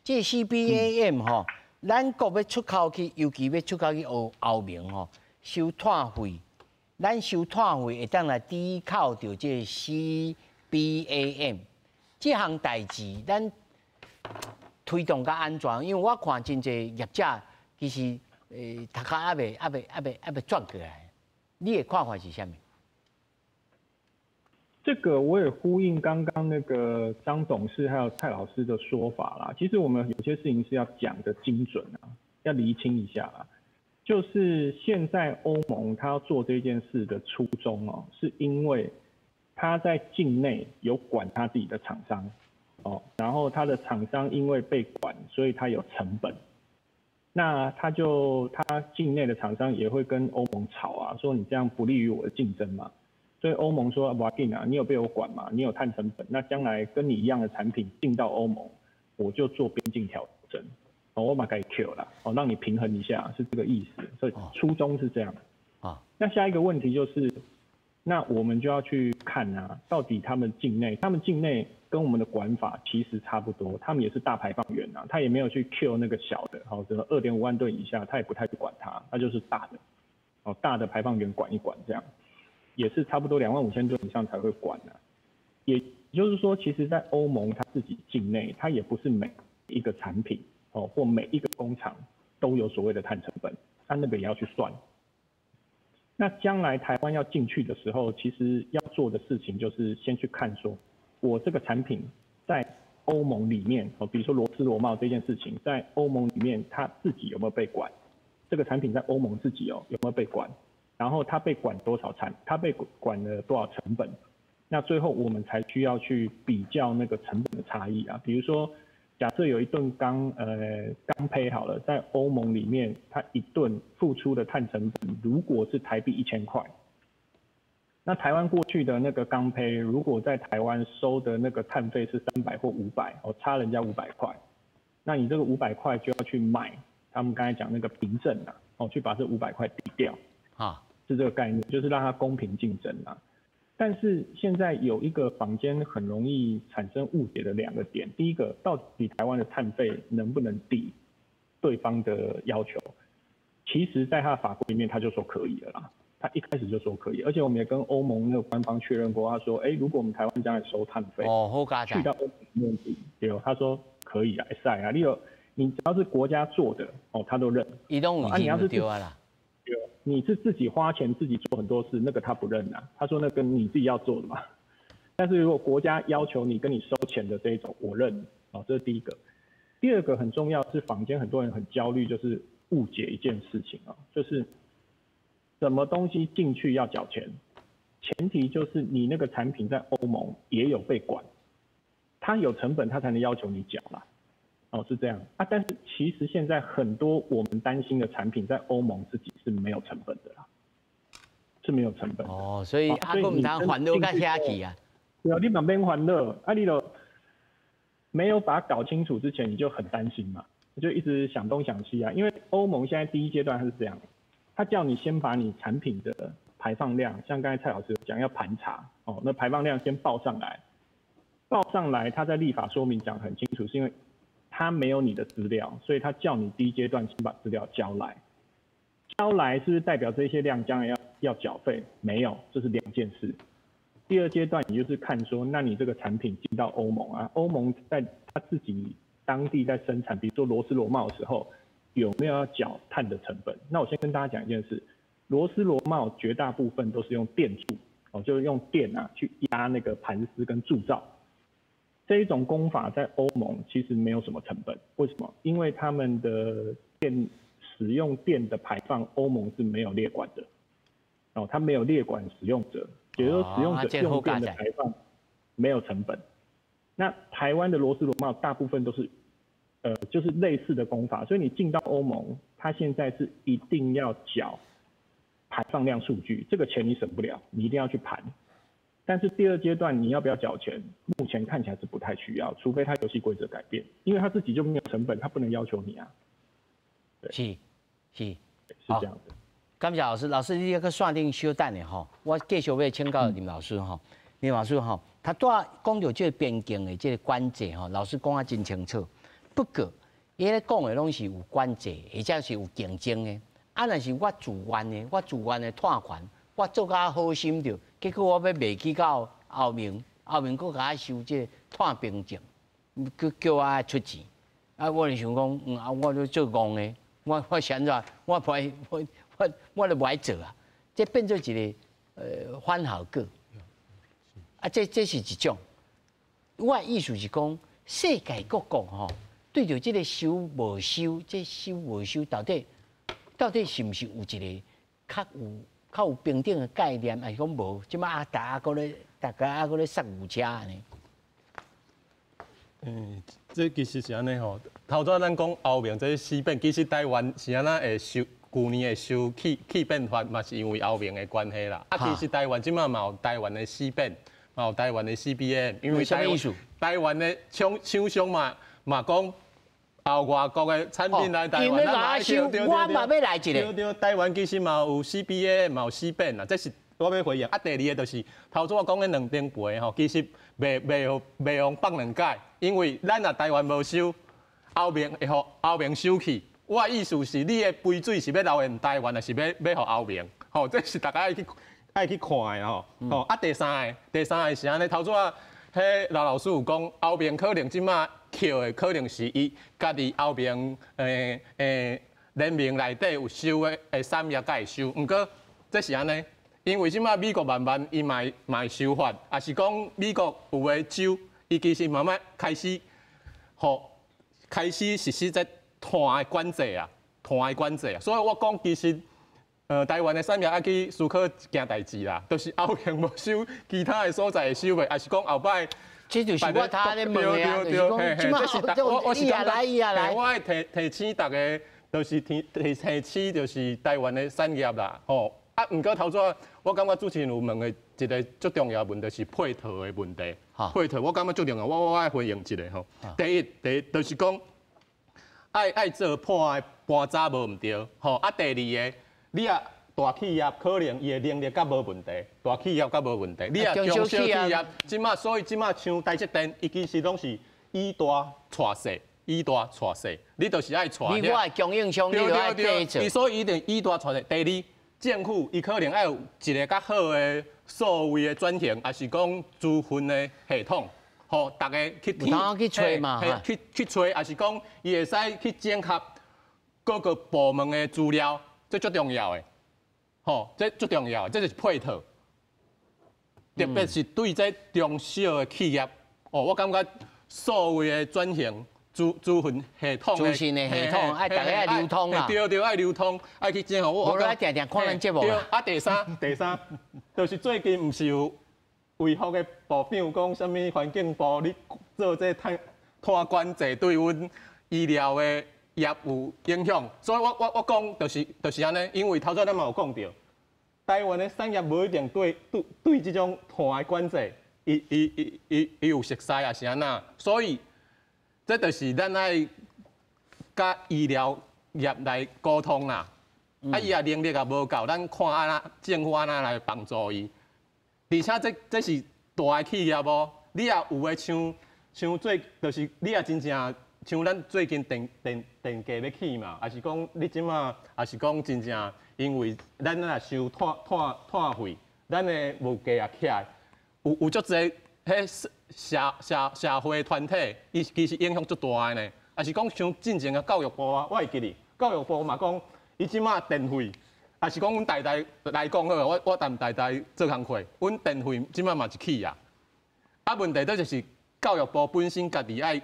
这 CBAM 吼，咱国要出口去，尤其要出口去欧盟吼，收碳费，咱收碳费会当来抵扣到这 CBAM， 这项代志咱推动较安全，因为我看真侪业者其实头壳还未转过来，你的看法是啥物？这个我也呼应刚刚那个张董事还有蔡老师的说法啦。其实我们有些事情是要讲的精准啊，要厘清一下啦。就是现在欧盟他要做这件事的初衷哦，是因为他在境内有管他自己的厂商哦，然后他的厂商因为被管，所以他有成本。那他境内的厂商也会跟欧盟吵啊，说你这样不利于我的竞争嘛。所以欧盟说不要紧啊，你有被我管嘛，你有碳成本，那将来跟你一样的产品进到欧盟，我就做边境调整，我把它 Q 啦，让你平衡一下，是这个意思。所以初衷是这样啊。那下一个问题就是，那我们就要去看啊，到底他们境内跟我们的管法其实差不多，他们也是大排放源啊，他也没有去 Q 那个小的，这个2.5万吨以下，他也不太去管它，他就是大的，大的排放源管一管这样。也是差不多25000吨以上才会管的，也就是说，其实，在欧盟它自己境内，它也不是每一个产品或每一个工厂都有所谓的碳成本，它那个也要去算。那将来台湾要进去的时候，其实要做的事情就是先去看说，我这个产品在欧盟里面，比如说螺丝螺帽这件事情，在欧盟里面它自己有没有被管？这个产品在欧盟自己有没有被管？然后它被管多少它被管了多少成本？那最后我们才需要去比较那个成本的差异啊。比如说，假设有一吨钢坯好了，在欧盟里面，它一吨付出的碳成本如果是台币1000块，那台湾过去的那个钢坯，如果在台湾收的那个碳费是300或500，差人家500块，那你这个500块就要去买他们刚才讲那个凭证啊，去把这500块抵掉啊，是这个概念，就是让它公平竞争啊。但是现在有一个坊间很容易产生误解的2个点，第一个，到底台湾的碳费能不能抵对方的要求？其实，在他的法规里面，他就说可以了啦。他一开始就说可以，而且我们也跟欧盟那个官方确认过，他说，如果我们台湾将来收碳费，去到欧盟没问题，对，他说可以啊，赛啊，你只要是国家做的，他都认。移动已经丢了。你是自己花钱自己做很多事，那个他不认啊，他说那个你自己要做的嘛。但是如果国家要求你跟你收钱的这一种，我认，这是第一个。第二个很重要是坊间很多人很焦虑，就是误解一件事情啊，就是什么东西进去要缴钱，前提就是你那个产品在欧盟也有被管，它有成本，它才能要求你缴啦。是这样啊，但是其实现在很多我们担心的产品在欧盟自己是没有成本的啦，是没有成本的。所以阿公唔当欢乐甲遐去啊。对啊，你旁边欢乐，你都没有把它搞清楚之前，你就很担心嘛，你就一直想东想西啊。因为欧盟现在第一阶段它是这样，它叫你先把你产品的排放量，像刚才蔡老师讲要盘查那排放量先报上来，它在立法说明讲很清楚，是因为他没有你的资料，所以他叫你第一阶段先把资料交来。交来是不是代表这些量将来要缴费？没有，这是2件事。第二阶段，你就是看说，那你这个产品进到欧盟啊，欧盟在他自己当地在生产，比如说螺丝螺帽的时候，有没有要缴碳的成本？那我先跟大家讲一件事，螺丝螺帽绝大部分都是用电铸，就是用电去压那个盘丝跟铸造。这一种工法在欧盟其实没有什么成本，为什么？因为他们的使用电的排放，欧盟是没有列管的，它没有列管使用者，也就是说使用者用电的排放没有成本。那台湾的螺丝螺帽大部分都是，就是类似的工法，所以你进到欧盟，它现在是一定要缴排放量数据，这个钱你省不了，你一定要去盘。但是第二阶段你要不要缴钱？目前看起来是不太需要，除非他游戏规则改变，因为他自己就没有成本，他不能要求你啊。是这样的。感谢老师，老师你这个线顶稍等的吼，我继续要请教林老师吼，林老师吼，他讲到这个边境的这个管制吼，老师讲啊真清楚。不过，伊咧讲的拢是有管制，或者是有竞争的。若是我自愿的碳权。我做甲好心着，结果我要卖去到后面佫甲我收这碳凭证，叫我出钱。我就想讲，我就做戆的，我想怎，我就不爱做啊。这变做一个反效果。这是一种。我的意思是讲，世界各国吼，对着这个收无收，这收无收到底是毋是有一个较有平等的概念，还是讲无？即马大家搁咧塞牛车呢？这其实是安尼吼。头早咱讲后面这西边，其实台湾是安那会收，去年会收气变法，嘛是因为后面的关系啦。其实台湾即马嘛有台湾的西变，嘛有台湾的 CBM， 因为台湾的厂商嘛讲。外国的产品来台湾，咱来收，对，我嘛要来一个。对，台湾其实嘛有 CBA， 嘛有 CBN 啊，这是我要回应。第二个就是头先我讲的2顶杯吼，其实袂用放2解，因为咱若台湾无收，后面会互后面收去。我的意思是，你的杯水是要留在台湾，还是要互后面？吼，这是大家爱去看的吼。第三个是安尼，头先迄老师有讲，后面可能即马。扣的可能是伊家己后面联名内底有收的产业才会收，毋过这是安尼，因为即马美国慢慢伊嘛会收法，也是讲美国有的州伊其实慢慢开始实施这碳的管制啊，所以我讲其实台湾的产业爱去思考一件代志啦，就是后面无收，其他的所在会收袂，也是讲后摆。这就是我他咧问的啊，就是讲，即马我是来，我提醒大家，就是提醒就是台湾的产业啦，吼，啊，毋过头早，我感觉主持人有问的一个最重要的问题是配套的问题。配套我感觉最重要，我爱回应一个吼。第一就是讲，爱做破的搬早无毋对，吼。啊，第二个，你啊大企业可能伊的能力较无问题，大企业较无问题。你啊中小企业，所以即马像台积电，伊其实拢是以大带小。以大带小，你就是爱带。你我供应商，你就爱跟做。所以一定以大带小。第二，政府伊可能要有一个较好的数位的转型，还是讲资讯的系统，吼，大家去找嘛，去找，还是讲伊会使去整合各个部门的资料，这最重要的，吼，这最重要的，这就是配套。特别是对这中小的企业，哦，我感觉数位的转型。资讯系统资讯的系统，爱大家爱流通啦。对，爱流通，爱去整合。我来定定看咱节目。对，啊，第三，就是最近毋是有卫福的部长讲，什么环境部你做这探管制对阮医疗的业有影响，所以我讲就是安尼，因为头先咱嘛有讲到，台湾的产业无一定对这种碳的管制，伊有熟悉也是安那，所以。这就是咱爱甲医疗业来沟通啦，啊，伊也能力也无够，咱看安那政府安那来帮助伊。而且这是大个企业无，你也有诶像就是你也真正像咱最近电价要起嘛，还是讲你即马，还是讲真正因为咱若收碳费，咱诶物价也起来，有足侪迄。社会团体，伊其实影响足大个呢。也是讲像进前个教育部啊，我会记哩，教育部嘛讲，伊即马电费，也是讲阮代来讲好，我代做工课，阮电费即马嘛是起啊。啊，问题就是教育部本身家己爱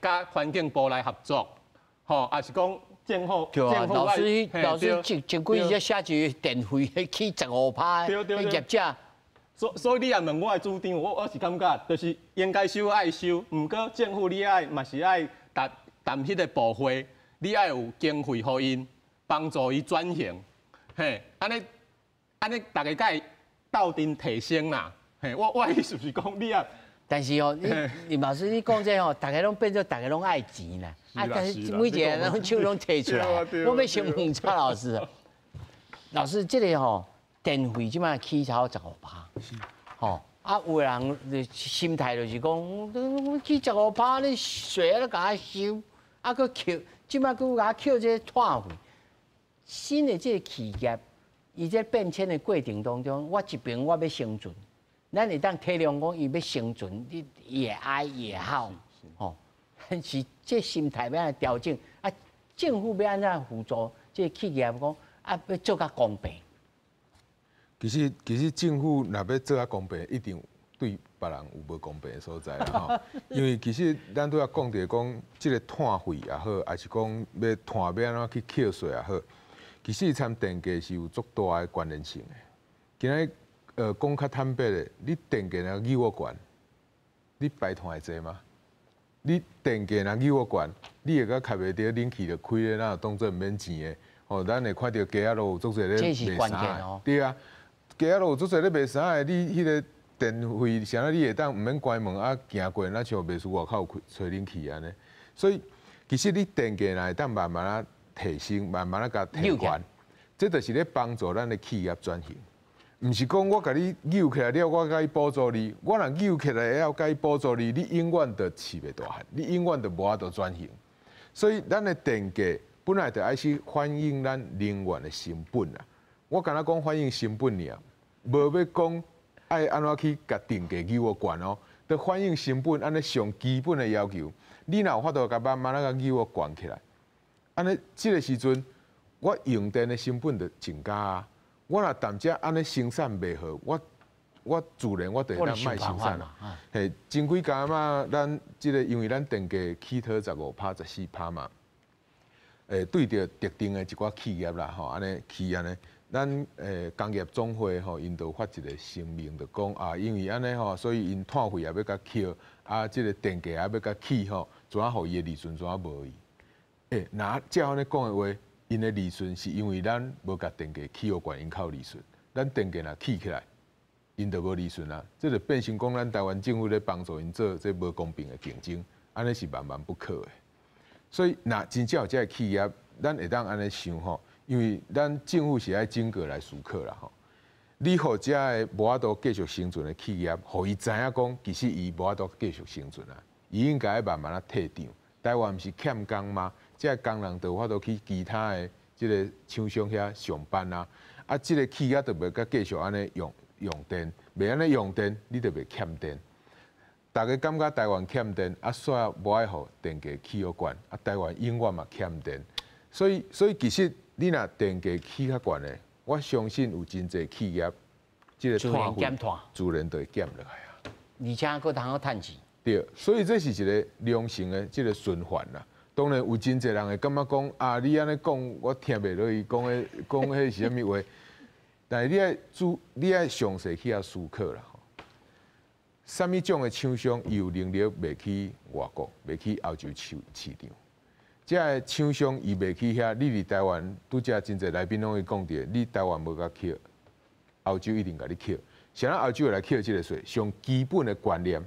甲环境部来合作，吼，也是讲政府老师前几日写一电费起15%，业者。所以你也问我的主张，我是感觉，就是应该收爱收，毋过政府你爱嘛是爱担迄个部会，你爱有经费互因帮助伊转型，嘿，安尼大家该斗阵提升啦，嘿，我意思是讲你啊，但是哦，林老师你讲这吼，大家拢变做大家拢爱钱啦，但是每一个人拢手拢摕出来，我要想问蔡老师，老师这个吼。电费即摆起超15%，吼啊！有人心态就是讲，起15%，你税啊，甲我收，啊，佮扣，即摆佮甲扣这碳费。新的这个企业，伊在变迁的过程当中，我一边我要生存，咱会当体谅讲伊要生存，你也哀也好，吼。但是这心态要安调整，啊，政府要安怎辅助这企业讲，啊，要做较公平。其实政府若要做较公平，一定对别人有无公平的所在啦吼。因为其实咱都要讲着讲，即个碳费也好，还是讲要碳要安怎去扣税也好，其实参电价是有足大的关联性的。今仔讲较坦白的，你电价若比我悬，你排碳会济吗？你电价若比我悬，你会甲开袂着冷气就开咧，那当做毋免钱的。哦，咱会看到街仔路有足侪咧卖衫的，对啊。街仔路有足侪咧卖衫的，你迄个电费，啥啊？你会当毋免关门啊，行过那像袂输外口吹冷气安尼。所以其实你电价若会当慢慢啊提升，慢慢啊甲提悬，这就是咧帮助咱的企业转型。毋是讲我甲你扭起来了，我甲伊补助你，我若扭起来了，甲伊补助你，你永远都饲袂大汉，你永远都无法度转型。所以咱的电价本来就爱去反映咱能源的成本啊。我敢若讲反映成本尔。无要讲爱安怎去甲定价给我悬哦，得反映成本，安尼上基本的要求。你若有法度甲慢慢甲给我悬起来，安尼即个时阵，我用电的成本就增加啊。我若淡只安尼生产袂好，我自然我就会当卖生产啦。嘿，前几工嘛，咱即个因为咱电价起讨15%、14%嘛，对着特定的一寡企业啦，吼，安尼企业呢。咱工业总会吼，因都发一个声明，就讲啊，因为安尼吼，所以因碳费也要甲扣，啊，即个电价也要甲起吼，怎啊互伊的利润怎啊无伊？若照安尼讲的话，因的利润是因为咱无甲电价起好悬，因靠利润。咱电价若起起来，因就无利润啊。这就变成讲咱台湾政府咧帮助因做这无公平的竞争，安尼是万万不可的。所以，若真正有这个企业，咱会当安尼想吼，因为咱政府是爱整个来思考啦吼。你互这个无法度继续生存的企业，互伊知影讲，其实伊无法度继续生存啊，伊应该慢慢啊退场。台湾毋是欠工吗？这个工人就有法度去其他的这个厂商遐上班啊，啊，这个企业就袂甲继续安尼用电，袂安尼用电，你就袂欠电。大家感觉台湾欠电，啊，煞无爱互电价起好悬，啊，台湾永远嘛欠电，所以其实你若电价起较悬的，我相信有真侪企业，这个碳费自然就会减落来啊。而且佫通好趁钱。对，所以这是一个良性的这个循环啦。当然有真侪人会感觉讲啊，你安尼讲我听袂落去，讲迄是啥物话，但是你爱详细去思考啦。什么种的厂商有能力卖去外国，卖去欧洲市场？这个厂商伊卖去遐，你伫台湾拄则真侪来宾拢会讲着，你台湾无甲扣，欧洲一定甲你扣。像咱欧洲来扣这个税，上基本的观念，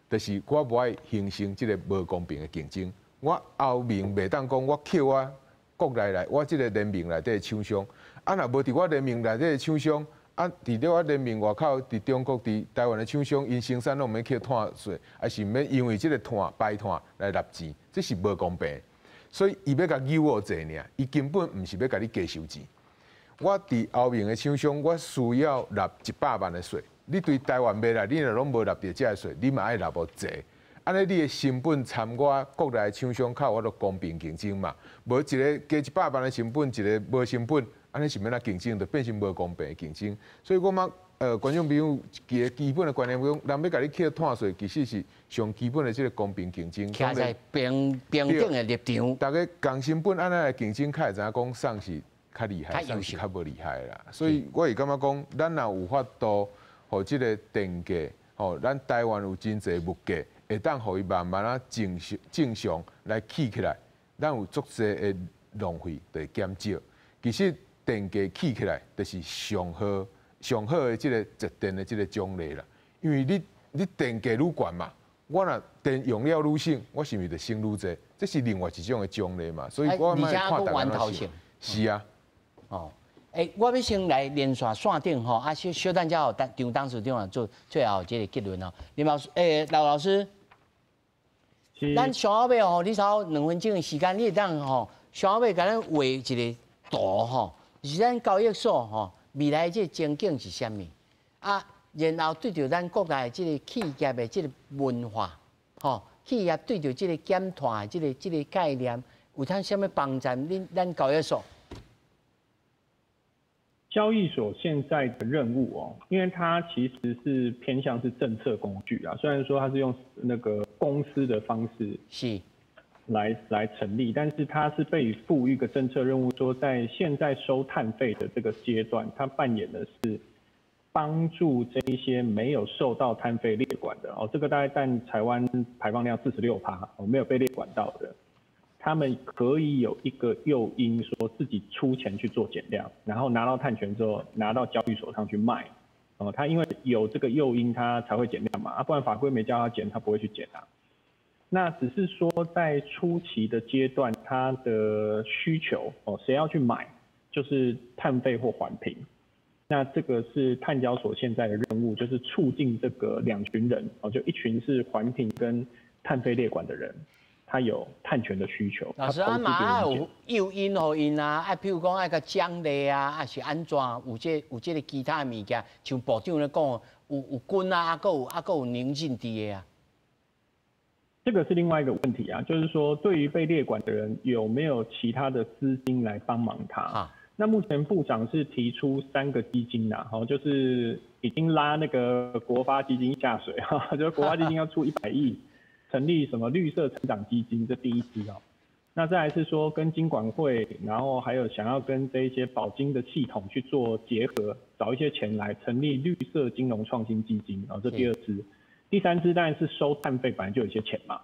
就是我无爱形成这个无公平的竞争。我后面袂当讲我扣我国内来，我这个联名内底的厂商，啊若无伫我联名内底的厂商。啊！伫咧我联名外口，伫中国、伫台湾的厂商，因生产拢毋免去碳税，还是毋免因为即个排碳来纳钱，这是无公平。所以伊要甲诱我济尔，伊根本毋是要甲你加收钱。我伫后面的厂商，我需要纳100万的税。你对台湾卖来，你若拢无纳着这个税，你嘛爱纳无济。安尼你的成本参我国内的厂商较有法度公平竞争嘛？无一个加100万的成本，一个无成本。安尼是免哪竞争，就变成无公平的竞争。所以我嘛，观众朋友一个基本的观念讲，人要甲你扣碳税，其实是上基本的这个公平竞争。徛在平等的立场。大家共成本安尼来竞争，较会知影讲啥是较厉害，啥是较无厉害啦。所以我会感觉讲，咱若有法度，互这个电价，吼，咱台湾有真侪物价，会当互伊慢慢啊正常来起起来，咱有足侪的浪费就会减少。其实。电价起起来，就是上好的这个节电的这个奖励啦。因为你电价愈悬嘛，我若电用了愈省，我是毋是就省愈济？这是另外一种的奖励嘛。所以我嘛看大家是。是啊。哦，我要先来连线顶吼，啊，小等才有张董事长做最后这个结论哦。林老师，刘老师，咱上后尾吼，你稍2分钟的时间，你会当吼上后尾甲咱画一个图吼。是咱交易所吼，未来这前景是啥物？啊，然后对着咱国内这个企业的这个文化，吼，企业对着这个减碳的这个概念，有通啥物帮助？咱交易所？交易所现在的任务哦，因为它其实是偏向是政策工具啊，虽然说它是用那个公司的方式是。来成立，但是它是被赋予一个政策任务，说在现在收碳费的这个阶段，它扮演的是帮助这一些没有受到碳费列管的哦，这个大概占台湾排放量46%哦，没有被列管到的，他们可以有一个诱因，说自己出钱去做减量，然后拿到碳权之后拿到交易所上去卖哦，他因为有这个诱因，他才会减量嘛，不然法规没叫他减，他不会去减啊。那只是说，在初期的阶段，它的需求哦，谁要去买，就是碳费或环评。那这个是碳交所现在的任务，就是促进这个2群人哦，就一群是环评跟碳费列管的人，他有碳权的需求。老师，嘛有诱因互因啊，譬如讲个奖励啊，还是安怎有这个其他物件，像部长咧讲，有菌啊，还有宁静地啊。这个是另外一个问题啊，就是说对于被列管的人有没有其他的资金来帮忙他？那目前部长是提出3个基金呐，就是已经拉那个国发基金下水哈，就是国发基金要出100亿，成立什么绿色成长基金，这第一支哦。那再来是说跟金管会，然后还有想要跟这一些保金的系统去做结合，找一些钱来成立绿色金融创新基金，这第2支。第3支当然是收碳费，本来就有一些钱嘛，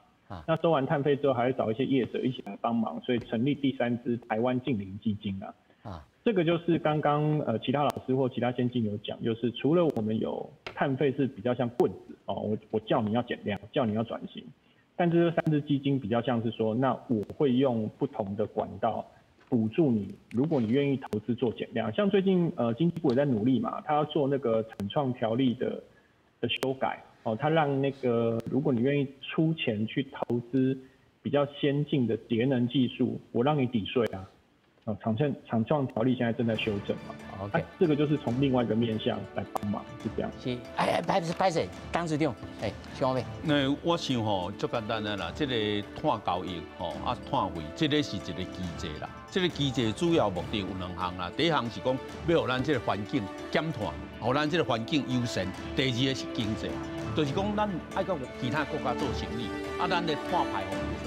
那收完碳费之后，还会找一些业者一起来帮忙，所以成立第3支台湾净零基金啊。这个就是刚刚其他老师或其他先进有讲，就是除了我们有碳费是比较像棍子哦，我叫你要减量，叫你要转型，但这3支基金比较像是说，那我会用不同的管道补助你，如果你愿意投资做减量，像最近经济部也在努力嘛，他要做那个产创条例的修改哦，他让那个如果你愿意出钱去投资比较先进的节能技术，我让你抵税啊。产创条例现在正在修正嘛 ，OK，这个就是从另外一个面向来帮忙，是这样。是，拍摄，当局长，小妹。那我想吼，足简单的啦，这个碳交易吼碳费，这个是一个机制啦。这个机制主要目的有2项啦，第一项是讲要让咱这个环境减碳，让咱这个环境优先；第二个是经济，就是讲咱爱跟其他国家做生意，咱的碳排放。